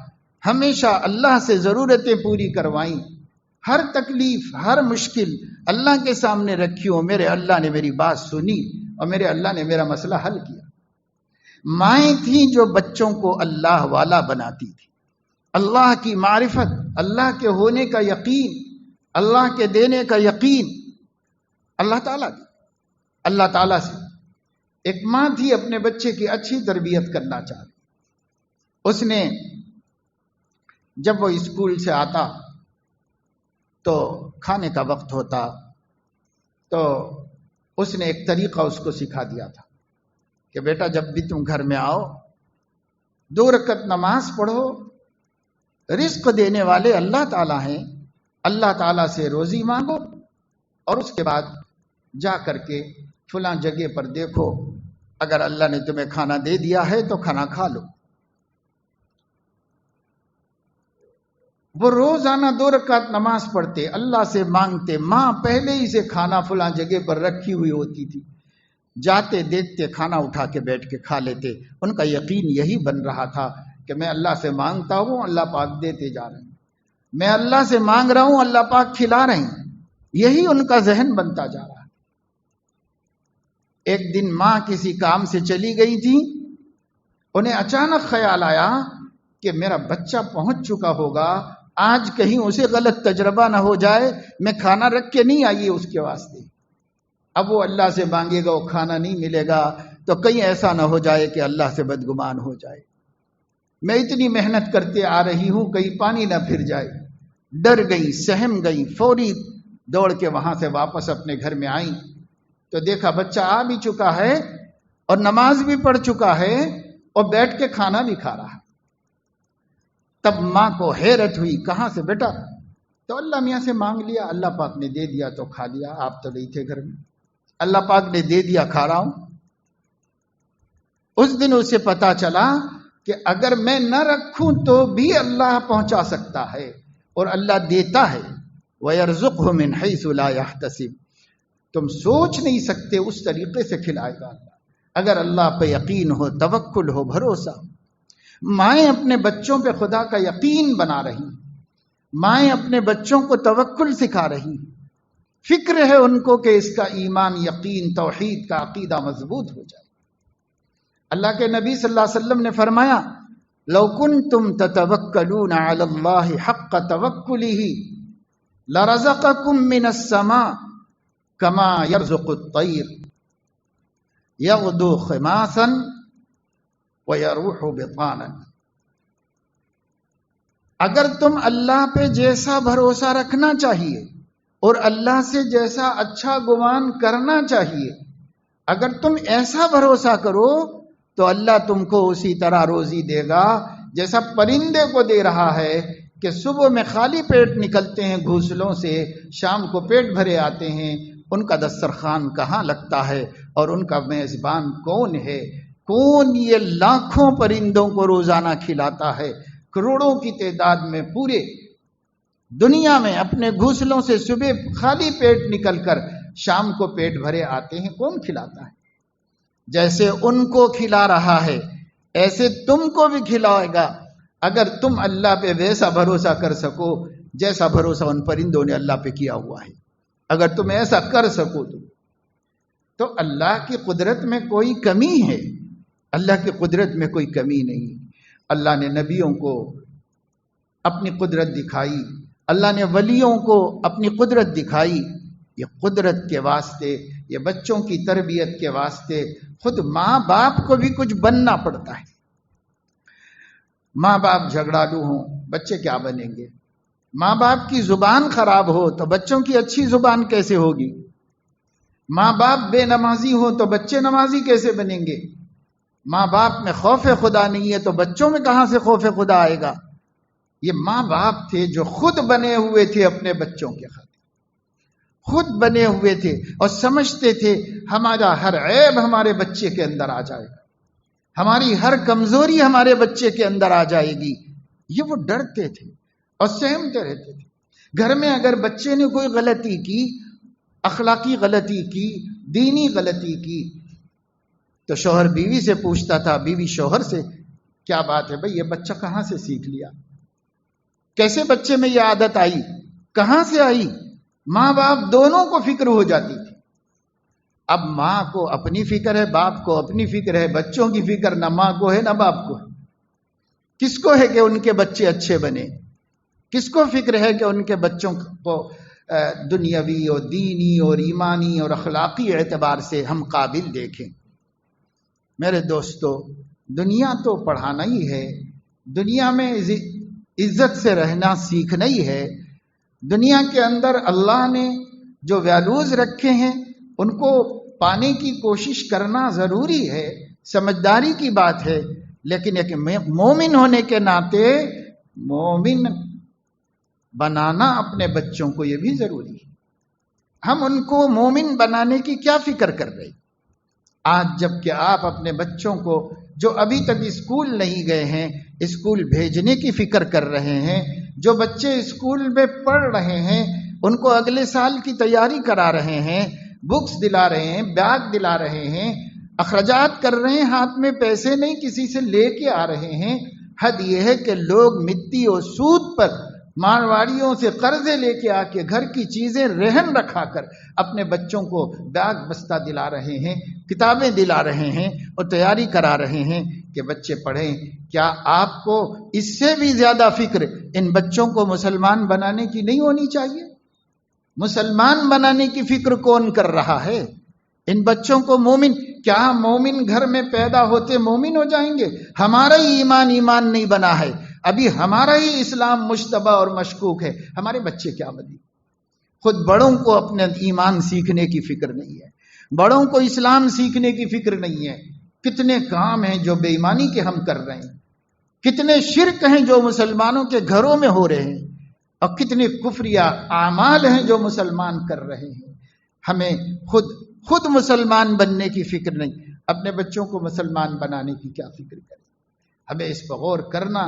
S1: ہمیشہ اللہ سے ضرورتیں پوری کروائیں. ہر تکلیف ہر مشکل اللہ کے سامنے رکھی ہو، میرے اللہ نے میری بات سنی اور میرے اللہ نے میرا مسئلہ حل کیا. مائیں تھیں جو بچوں کو اللہ والا بناتی تھی. اللہ کی معرفت، اللہ کے ہونے کا یقین، اللہ کے دینے کا یقین اللہ تعالیٰ کی. اللہ تعالیٰ سے ایک ماں تھی اپنے بچے کی اچھی تربیت کرنا چاہتی. اس نے جب وہ اسکول سے آتا تو کھانے کا وقت ہوتا تو اس نے ایک طریقہ اس کو سکھا دیا تھا کہ بیٹا جب بھی تم گھر میں آؤ 2 رکعت نماز پڑھو. رزق دینے والے اللہ تعالیٰ ہیں، اللہ تعالیٰ سے روزی مانگو اور اس کے بعد جا کر کے فلاں جگہ پر دیکھو، اگر اللہ نے تمہیں کھانا دے دیا ہے تو کھانا کھا لو. وہ روزانہ 2 رکعت نماز پڑھتے، اللہ سے مانگتے. ماں پہلے ہی سے کھانا فلاں جگہ پر رکھی ہوئی ہوتی تھی، جاتے دیکھتے کھانا اٹھا کے بیٹھ کے کھا لیتے. ان کا یقین یہی بن رہا تھا کہ میں اللہ سے مانگتا ہوں اللہ پاک دیتے جا رہے ہیں، میں اللہ سے مانگ رہا ہوں اللہ پاک کھلا رہے ہیں. یہی ان کا ذہن بنتا جا رہا ہے. ایک دن ماں کسی کام سے چلی گئی تھی، انہیں اچانک خیال آیا کہ میرا بچہ پہنچ چکا ہوگا، آج کہیں اسے غلط تجربہ نہ ہو جائے، میں کھانا رکھ کے نہیں آئی اس کے واسطے. اب وہ اللہ سے مانگے گا، وہ کھانا نہیں ملے گا تو کہیں ایسا نہ ہو جائے کہ اللہ سے بدگمان ہو جائے. میں اتنی محنت کرتے آ رہی ہوں کہیں پانی نہ پھر جائے. ڈر گئی، سہم گئی، فوری دوڑ کے وہاں سے واپس اپنے گھر میں آئیں تو دیکھا بچہ آ بھی چکا ہے اور نماز بھی پڑھ چکا ہے اور بیٹھ کے کھانا بھی کھا رہا ہے. تب ماں کو حیرت ہوئی، کہاں سے بیٹا؟ تو اللہ میاں سے مانگ لیا، اللہ پاک نے دے دیا تو کھا لیا، آپ تو نہیں تھے گھر میں، اللہ پاک نے دے دیا کھا رہا ہوں. اس دن اسے پتا چلا کہ اگر میں نہ رکھوں تو بھی اللہ پہنچا سکتا ہے اور اللہ دیتا ہے. وَيَرْزُقْهُ مِنْ حَيْثُ لَا يَحْتَسِبُ. تم سوچ نہیں سکتے اس طریقے سے کھلائے گا اللہ، اگر اللہ پہ یقین ہو، توکل ہو، بھروسہ. مائیں اپنے بچوں پہ خدا کا یقین بنا رہی، مائیں اپنے بچوں کو توکل سکھا رہی، فکر ہے ان کو کہ اس کا ایمان، یقین، توحید کا عقیدہ مضبوط ہو جائے۔ اللہ کے نبی صلی اللہ علیہ وسلم نے فرمایا لو کنتم تتوکلون علی اللہ حق توکلہ لرزقکم من السماء کما یرزق الطیر یغدو خماسا ویروح بطانا۔ اگر تم اللہ پہ جیسا بھروسہ رکھنا چاہیے اور اللہ سے جیسا اچھا گمان کرنا چاہیے، اگر تم ایسا بھروسہ کرو تو اللہ تم کو اسی طرح روزی دے گا جیسا پرندے کو دے رہا ہے کہ صبح میں خالی پیٹ نکلتے ہیں گھونسلوں سے، شام کو پیٹ بھرے آتے ہیں۔ ان کا دسترخوان کہاں لگتا ہے اور ان کا میزبان کون ہے؟ کون یہ لاکھوں پرندوں کو روزانہ کھلاتا ہے؟ کروڑوں کی تعداد میں پورے دنیا میں اپنے گھونسلوں سے صبح خالی پیٹ نکل کر شام کو پیٹ بھرے آتے ہیں، کون کھلاتا ہے؟ جیسے ان کو کھلا رہا ہے ایسے تم کو بھی کھلائے گا اگر تم اللہ پہ ویسا بھروسہ کر سکو جیسا بھروسہ ان پرندوں نے اللہ پہ کیا ہوا ہے۔ اگر تم ایسا کر سکو تو اللہ کی قدرت میں کوئی کمی ہے؟ اللہ کی قدرت میں کوئی کمی نہیں۔ اللہ نے نبیوں کو اپنی قدرت دکھائی، اللہ نے ولیوں کو اپنی قدرت دکھائی۔ یہ قدرت کے واسطے، یہ بچوں کی تربیت کے واسطے خود ماں باپ کو بھی کچھ بننا پڑتا ہے۔ ماں باپ جھگڑالو ہوں، بچے کیا بنیں گے؟ ماں باپ کی زبان خراب ہو تو بچوں کی اچھی زبان کیسے ہوگی؟ ماں باپ بے نمازی ہو تو بچے نمازی کیسے بنیں گے؟ ماں باپ میں خوف خدا نہیں ہے تو بچوں میں کہاں سے خوف خدا آئے گا؟ یہ ماں باپ تھے جو خود بنے ہوئے تھے اپنے بچوں کے خاطر، خود بنے ہوئے تھے اور سمجھتے تھے ہمارا ہر عیب ہمارے بچے کے اندر آ جائے گا، ہماری ہر کمزوری ہمارے بچے کے اندر آ جائے گی۔ یہ وہ ڈرتے تھے اور سہمتے رہتے تھے۔ گھر میں اگر بچے نے کوئی غلطی کی، اخلاقی غلطی کی، دینی غلطی کی، تو شوہر بیوی سے پوچھتا تھا، بیوی شوہر سے، کیا بات ہے بھئی، یہ بچہ کہاں سے سیکھ لیا؟ کیسے بچے میں یہ عادت آئی؟ کہاں سے آئی؟ ماں باپ دونوں کو فکر ہو جاتی تھی۔ اب ماں کو اپنی فکر ہے، باپ کو اپنی فکر ہے، بچوں کی فکر نہ ماں کو ہے نہ باپ کو ہے۔ کس کو ہے کہ ان کے بچے اچھے بنے؟ کس کو فکر ہے کہ ان کے بچوں کو دنیاوی اور دینی اور ایمانی اور اخلاقی اعتبار سے ہم قابل دیکھیں؟ میرے دوستو، دنیا تو پڑھانا ہی ہے، دنیا میں عزت سے رہنا سیکھنا ہی ہے۔ دنیا کے اندر اللہ نے جو ویلیوز رکھے ہیں ان کو پانے کی کوشش کرنا ضروری ہے، سمجھداری کی بات ہے، لیکن ایک مومن ہونے کے ناطے مومن بنانا اپنے بچوں کو یہ بھی ضروری ہے۔ ہم ان کو مومن بنانے کی کیا فکر کر رہے؟ آج جب کہ آپ اپنے بچوں کو جو ابھی تک اسکول نہیں گئے ہیں اسکول بھیجنے کی فکر کر رہے ہیں، جو بچے اسکول میں پڑھ رہے ہیں ان کو اگلے سال کی تیاری کرا رہے ہیں، بکس دلا رہے ہیں، بیگ دلا رہے ہیں، اخراجات کر رہے ہیں، ہاتھ میں پیسے نہیں کسی سے لے کے آ رہے ہیں۔ حد یہ ہے کہ لوگ مٹی اور سود پر مارواڑیوں سے قرضے لے کے آ کے گھر کی چیزیں رہن رکھا کر اپنے بچوں کو بیگ بستہ دلا رہے ہیں، کتابیں دلا رہے ہیں اور تیاری کرا رہے ہیں کہ بچے پڑھیں۔ کیا آپ کو اس سے بھی زیادہ فکر ان بچوں کو مسلمان بنانے کی نہیں ہونی چاہیے؟ مسلمان بنانے کی فکر کون کر رہا ہے؟ ان بچوں کو مومن، کیا مومن گھر میں پیدا ہوتے مومن ہو جائیں گے؟ ہمارا ہی ایمان نہیں بنا ہے، ابھی ہمارا ہی اسلام مشتبہ اور مشکوک ہے، ہمارے بچے کیا بنے؟ خود بڑوں کو اپنے ایمان سیکھنے کی فکر نہیں ہے، بڑوں کو اسلام سیکھنے کی فکر نہیں ہے۔ کتنے کام ہیں جو بے ایمانی کے ہم کر رہے ہیں، کتنے شرک ہیں جو مسلمانوں کے گھروں میں ہو رہے ہیں، اور کتنے کفریہ اعمال ہیں جو مسلمان کر رہے ہیں۔ ہمیں خود مسلمان بننے کی فکر نہیں، اپنے بچوں کو مسلمان بنانے کی کیا فکر کریں؟ ہمیں اس پر غور کرنا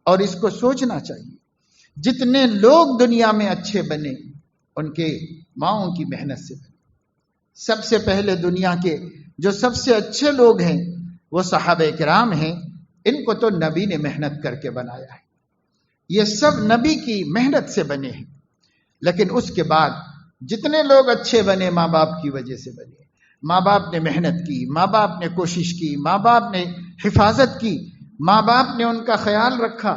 S1: اور اس کو سوچنا چاہیے۔ جتنے لوگ دنیا میں اچھے بنے ان کے ماؤں کی محنت سے بنے۔ سب سے پہلے دنیا کے جو سب سے اچھے لوگ ہیں وہ صحابہ کرام ہیں، ان کو تو نبی نے محنت کر کے بنایا ہے، یہ سب نبی کی محنت سے بنے ہیں۔ لیکن اس کے بعد جتنے لوگ اچھے بنے ماں باپ کی وجہ سے بنے، ماں باپ نے محنت کی، ماں باپ نے کوشش کی، ماں باپ نے حفاظت کی، ماں باپ نے ان کا خیال رکھا۔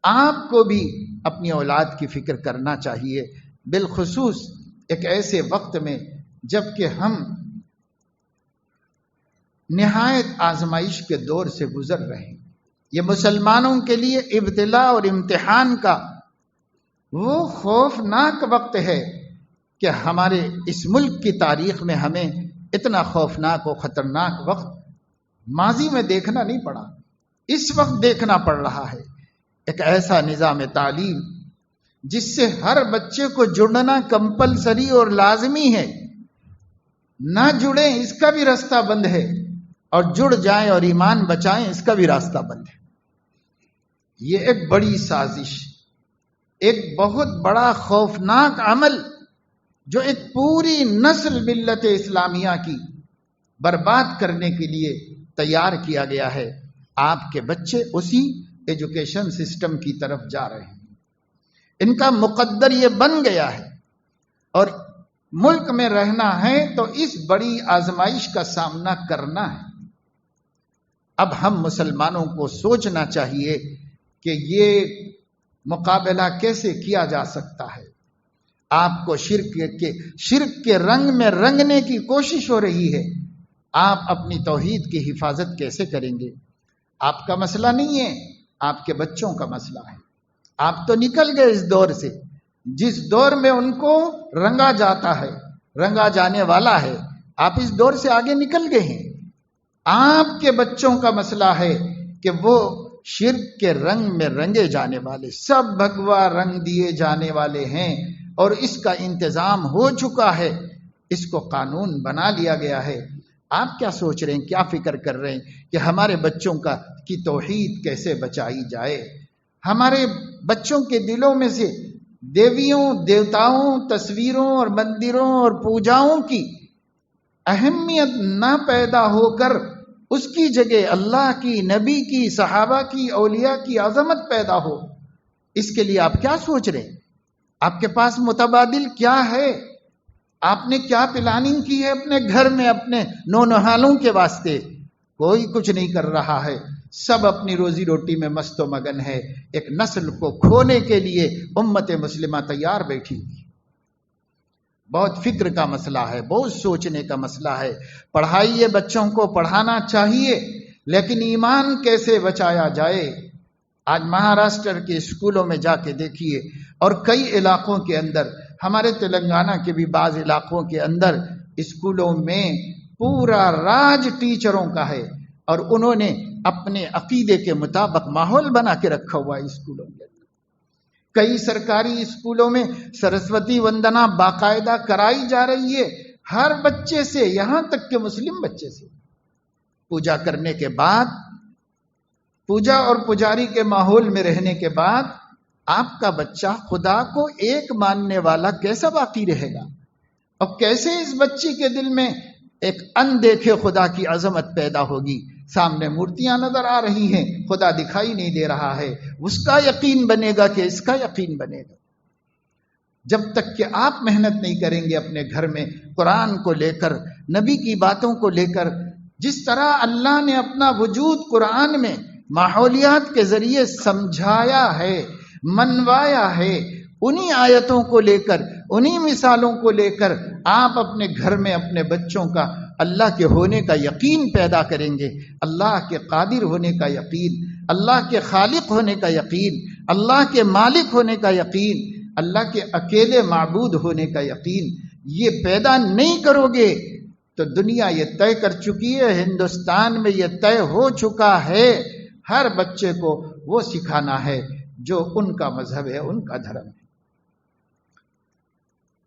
S1: آپ کو بھی اپنی اولاد کی فکر کرنا چاہیے، بالخصوص ایک ایسے وقت میں جب کہ ہم نہایت آزمائش کے دور سے گزر رہے ہیں۔ یہ مسلمانوں کے لیے ابتلا اور امتحان کا وہ خوفناک وقت ہے کہ ہمارے اس ملک کی تاریخ میں ہمیں اتنا خوفناک و خطرناک وقت ماضی میں دیکھنا نہیں پڑا، اس وقت دیکھنا پڑ رہا ہے۔ ایک ایسا نظام تعلیم جس سے ہر بچے کو جڑنا کمپلسری اور لازمی ہے، نہ جڑیں اس کا بھی راستہ بند ہے، اور جڑ جائیں اور ایمان بچائیں اس کا بھی راستہ بند ہے۔ یہ ایک بڑی سازش، ایک بہت بڑا خوفناک عمل جو ایک پوری نسل ملت اسلامیہ کی برباد کرنے کے لیے تیار کیا گیا ہے۔ آپ کے بچے اسی ایجوکیشن سسٹم کی طرف جا رہے ہیں، ان کا مقدر یہ بن گیا ہے، اور ملک میں رہنا ہے تو اس بڑی آزمائش کا سامنا کرنا ہے۔ اب ہم مسلمانوں کو سوچنا چاہیے کہ یہ مقابلہ کیسے کیا جا سکتا ہے۔ آپ کو شرک کے رنگ میں رنگنے کی کوشش ہو رہی ہے، آپ اپنی توحید کی حفاظت کیسے کریں گے؟ آپ کا مسئلہ نہیں ہے، آپ کے بچوں کا مسئلہ ہے۔ آپ تو نکل گئے اس دور سے، جس دور میں ان کو رنگا جاتا ہے، رنگا جانے والا ہے، آپ اس دور سے آگے نکل گئے ہیں۔ آپ کے بچوں کا مسئلہ ہے کہ وہ شرک کے رنگ میں رنگے جانے والے، سب بھگوا رنگ دیے جانے والے ہیں، اور اس کا انتظام ہو چکا ہے، اس کو قانون بنا لیا گیا ہے۔ آپ کیا سوچ رہے ہیں، کیا فکر کر رہے ہیں کہ ہمارے بچوں کی توحید کیسے بچائی جائے؟ ہمارے بچوں کے دلوں میں سے دیویوں، دیوتاؤں، تصویروں اور مندروں اور پوجاؤں کی اہمیت نہ پیدا ہو کر اس کی جگہ اللہ کی، نبی کی، صحابہ کی، اولیاء کی عظمت پیدا ہو، اس کے لیے آپ کیا سوچ رہے ہیں؟ آپ کے پاس متبادل کیا ہے؟ آپ نے کیا پلاننگ کی ہے اپنے گھر میں اپنے نونہالوں کے واسطے؟ کوئی کچھ نہیں کر رہا ہے، سب اپنی روزی روٹی میں مست و مگن ہے۔ ایک نسل کو کھونے کے لیے امت مسلمہ تیار بیٹھی ہوئی۔ بہت فکر کا مسئلہ ہے، بہت سوچنے کا مسئلہ ہے۔ پڑھائیے، بچوں کو پڑھانا چاہیے، لیکن ایمان کیسے بچایا جائے؟ آج مہاراشٹر کے اسکولوں میں جا کے دیکھیے، اور کئی علاقوں کے اندر، ہمارے تلنگانہ کے بھی بعض علاقوں کے اندر اسکولوں میں پورا راج ٹیچروں کا ہے، اور انہوں نے اپنے عقیدے کے مطابق ماحول بنا کے رکھا ہوا ہے اسکولوں کے اندر۔ کئی سرکاری اسکولوں میں سرسوتی وندنا باقاعدہ کرائی جا رہی ہے، ہر بچے سے، یہاں تک کہ مسلم بچے سے۔ پوجا کرنے کے بعد، پوجا اور پجاری کے ماحول میں رہنے کے بعد، آپ کا بچہ خدا کو ایک ماننے والا کیسا باقی رہے گا؟ اور کیسے اس بچی کے دل میں ایک اندیکھے خدا کی عظمت پیدا ہوگی؟ سامنے مورتیاں نظر آ رہی ہیں، خدا دکھائی نہیں دے رہا ہے، اس کا یقین بنے گا کہ اس کا یقین بنے گا؟ جب تک کہ آپ محنت نہیں کریں گے اپنے گھر میں قرآن کو لے کر، نبی کی باتوں کو لے کر، جس طرح اللہ نے اپنا وجود قرآن میں ماحولیات کے ذریعے سمجھایا ہے، منوایا ہے، انہی آیتوں کو لے کر، انہی مثالوں کو لے کر آپ اپنے گھر میں اپنے بچوں کا اللہ کے ہونے کا یقین پیدا کریں گے، اللہ کے قادر ہونے کا یقین، اللہ کے خالق ہونے کا یقین، اللہ کے مالک ہونے کا یقین، اللہ کے اکیلے معبود ہونے کا یقین یہ پیدا نہیں کرو گے تو دنیا یہ طے کر چکی ہے، ہندوستان میں یہ طے ہو چکا ہے، ہر بچے کو وہ سکھانا ہے جو ان کا مذہب ہے، ان کا دھرم ہے۔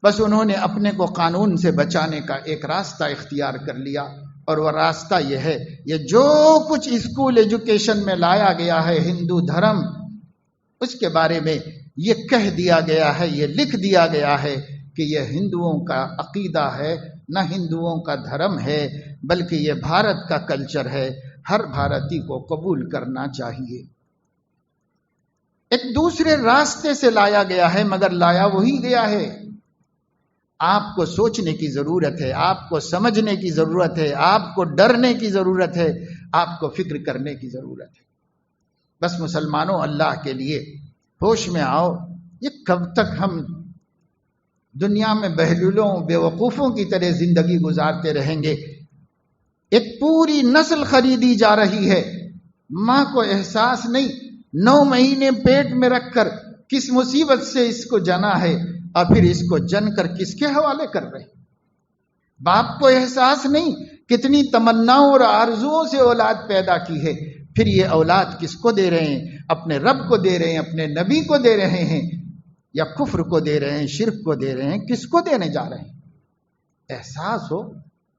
S1: بس انہوں نے اپنے کو قانون سے بچانے کا ایک راستہ اختیار کر لیا، اور وہ راستہ یہ ہے، یہ جو کچھ اسکول ایجوکیشن میں لایا گیا ہے ہندو دھرم، اس کے بارے میں یہ کہہ دیا گیا ہے، یہ لکھ دیا گیا ہے کہ یہ ہندوؤں کا عقیدہ ہے، نہ ہندوؤں کا دھرم ہے، بلکہ یہ بھارت کا کلچر ہے، ہر بھارتی کو قبول کرنا چاہیے۔ ایک دوسرے راستے سے لایا گیا ہے، مگر لایا وہی گیا ہے۔ آپ کو سوچنے کی ضرورت ہے، آپ کو سمجھنے کی ضرورت ہے، آپ کو ڈرنے کی ضرورت ہے، آپ کو فکر کرنے کی ضرورت ہے۔ بس مسلمانوں، اللہ کے لیے ہوش میں آؤ۔ یہ کب تک ہم دنیا میں بہلولوں بے وقوفوں کی طرح زندگی گزارتے رہیں گے؟ ایک پوری نسل خریدی جا رہی ہے، ماں کو احساس نہیں، 9 مہینے پیٹ میں رکھ کر کس مصیبت سے اس کو جنا ہے، اور پھر اس کو جن کر کس کے حوالے کر رہے ہیں؟ باپ کو احساس نہیں کتنی تمناؤں اور آرزوؤں سے اولاد پیدا کی ہے، پھر یہ اولاد کس کو دے رہے ہیں؟ اپنے رب کو دے رہے ہیں، اپنے نبی کو دے رہے ہیں، یا کفر کو دے رہے ہیں، شرک کو دے رہے ہیں؟ کس کو دینے جا رہے ہیں؟ احساس ہو۔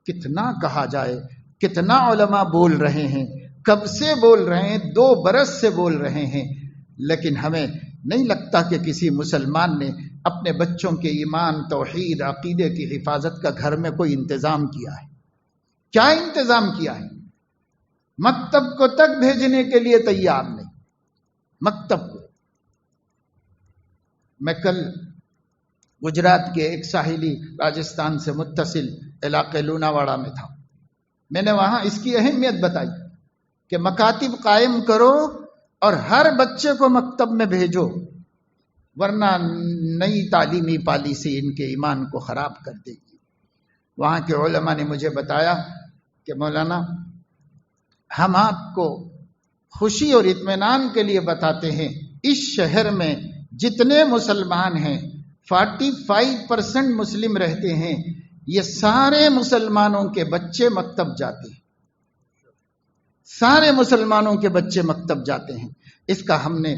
S1: کتنا کہا جائے، کتنا علماء بول رہے ہیں، کب سے بول رہے ہیں، 2 برس سے بول رہے ہیں، لیکن ہمیں نہیں لگتا کہ کسی مسلمان نے اپنے بچوں کے ایمان، توحید، عقیدے کی حفاظت کا گھر میں کوئی انتظام کیا ہے۔ کیا انتظام کیا ہے؟ مکتب کو تک بھیجنے کے لیے تیار نہیں۔ مکتب کو، میں کل گجرات کے ایک ساحلی راجستھان سے متصل علاقے لوناواڑا میں تھا۔ میں نے وہاں اس کی اہمیت بتائی کہ مکاتب قائم کرو اور ہر بچے کو مکتب میں بھیجو، ورنہ نئی تعلیمی پالیسی ان کے ایمان کو خراب کر دے گی۔ وہاں کے علماء نے مجھے بتایا کہ مولانا، ہم آپ کو خوشی اور اطمینان کے لیے بتاتے ہیں، اس شہر میں جتنے مسلمان ہیں 45% مسلم رہتے ہیں، یہ سارے مسلمانوں کے بچے مکتب جاتے ہیں، سارے مسلمانوں کے بچے مکتب جاتے ہیں۔ اس کا ہم نے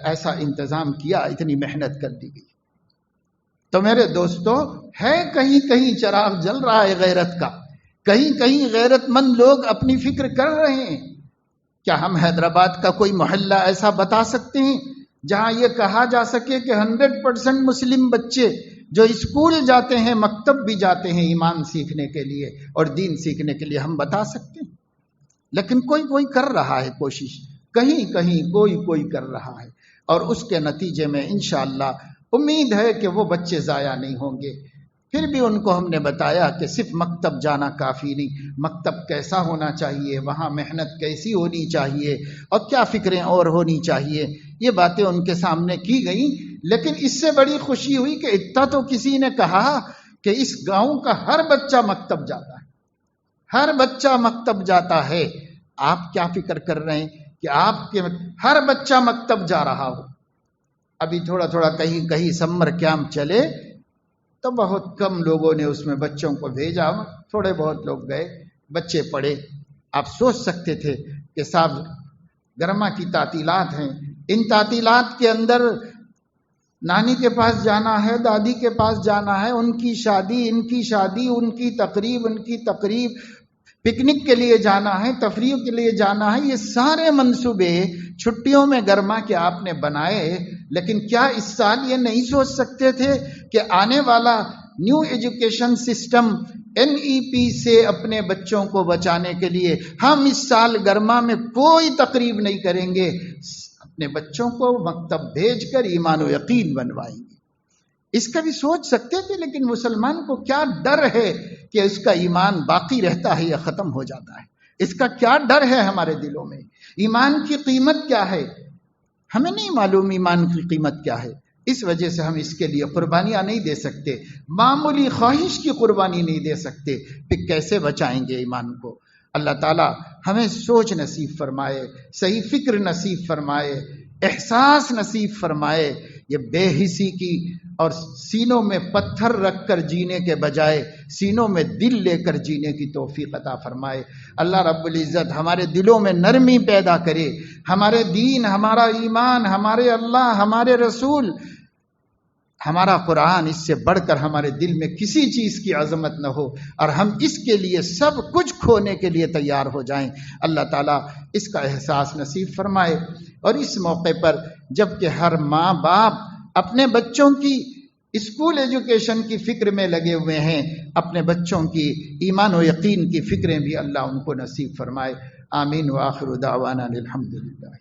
S1: ایسا انتظام کیا، اتنی محنت کر دی گئی۔ تو میرے دوستو، ہے کہیں کہیں چراغ جل رہا ہے غیرت کا، کہیں کہیں غیرت مند لوگ اپنی فکر کر رہے ہیں۔ کیا ہم حیدرآباد کا کوئی محلہ ایسا بتا سکتے ہیں جہاں یہ کہا جا سکے کہ 100% مسلم بچے جو اسکول جاتے ہیں، مکتب بھی جاتے ہیں ایمان سیکھنے کے لیے اور دین سیکھنے کے لیے؟ ہم بتا سکتے ہیں، لیکن کوئی کر رہا ہے کوشش، کہیں کہیں کوئی کر رہا ہے، اور اس کے نتیجے میں انشاءاللہ امید ہے کہ وہ بچے ضائع نہیں ہوں گے۔ پھر بھی ان کو ہم نے بتایا کہ صرف مکتب جانا کافی نہیں، مکتب کیسا ہونا چاہیے، وہاں محنت کیسی ہونی چاہیے، اور کیا فکریں اور ہونی چاہیے۔ یہ باتیں ان کے سامنے کی گئیں، لیکن اس سے بڑی خوشی ہوئی کہ اتنا تو کسی نے کہا کہ اس گاؤں کا ہر بچہ مکتب جاتا ہے، ہر بچہ مکتب جاتا ہے۔ آپ کیا فکر کر رہے ہیں کہ آپ کے ہر بچہ مکتب جا رہا ہو؟ ابھی تھوڑا کہیں سمر کیمپ چلے تو بہت کم لوگوں نے اس میں بچوں کو بھیجا، تھوڑے بہت لوگ گئے، بچے پڑھے۔ آپ سوچ سکتے تھے کہ صاحب گرما کی تعطیلات ہیں، ان تعطیلات کے اندر نانی کے پاس جانا ہے، دادی کے پاس جانا ہے، ان کی شادی، ان کی شادی، ان کی تقریب، پکنک کے لیے جانا ہے، تفریح کے لیے جانا ہے۔ یہ سارے منصوبے چھٹیوں میں گرما کے آپ نے بنائے، لیکن کیا اس سال یہ نہیں سوچ سکتے تھے کہ آنے والا نیو ایجوکیشن سسٹم NEP سے اپنے بچوں کو بچانے کے لیے ہم اس سال گرما میں کوئی تقریب نہیں کریں گے، اپنے بچوں کو مکتب بھیج کر ایمان و یقین بنوائیں گے؟ اس کا بھی سوچ سکتے تھے، لیکن مسلمان کو کیا ڈر ہے کہ اس کا ایمان باقی رہتا ہے یا ختم ہو جاتا ہے؟ اس کا کیا ڈر ہے ہمارے دلوں میں؟ ایمان کی قیمت کیا ہے؟ ہمیں نہیں معلوم ایمان کی قیمت کیا ہے، اس وجہ سے ہم اس کے لیے قربانیاں نہیں دے سکتے، معمولی خواہش کی قربانی نہیں دے سکتے، پھر کیسے بچائیں گے ایمان کو؟ اللہ تعالی ہمیں سوچ نصیب فرمائے، صحیح فکر نصیب فرمائے، احساس نصیب فرمائے، یہ بے حسی کی اور سینوں میں پتھر رکھ کر جینے کے بجائے سینوں میں دل لے کر جینے کی توفیق عطا فرمائے۔ اللہ رب العزت ہمارے دلوں میں نرمی پیدا کرے، ہمارے دین، ہمارا ایمان، ہمارے اللہ، ہمارے رسول، ہمارا قرآن، اس سے بڑھ کر ہمارے دل میں کسی چیز کی عظمت نہ ہو، اور ہم اس کے لیے سب کچھ کھونے کے لیے تیار ہو جائیں۔ اللہ تعالیٰ اس کا احساس نصیب فرمائے۔ اور اس موقع پر جب کہ ہر ماں باپ اپنے بچوں کی اسکول ایجوکیشن کی فکر میں لگے ہوئے ہیں، اپنے بچوں کی ایمان و یقین کی فکریں بھی اللہ ان کو نصیب فرمائے۔ آمین وآخر دعوانا الحمدللہ۔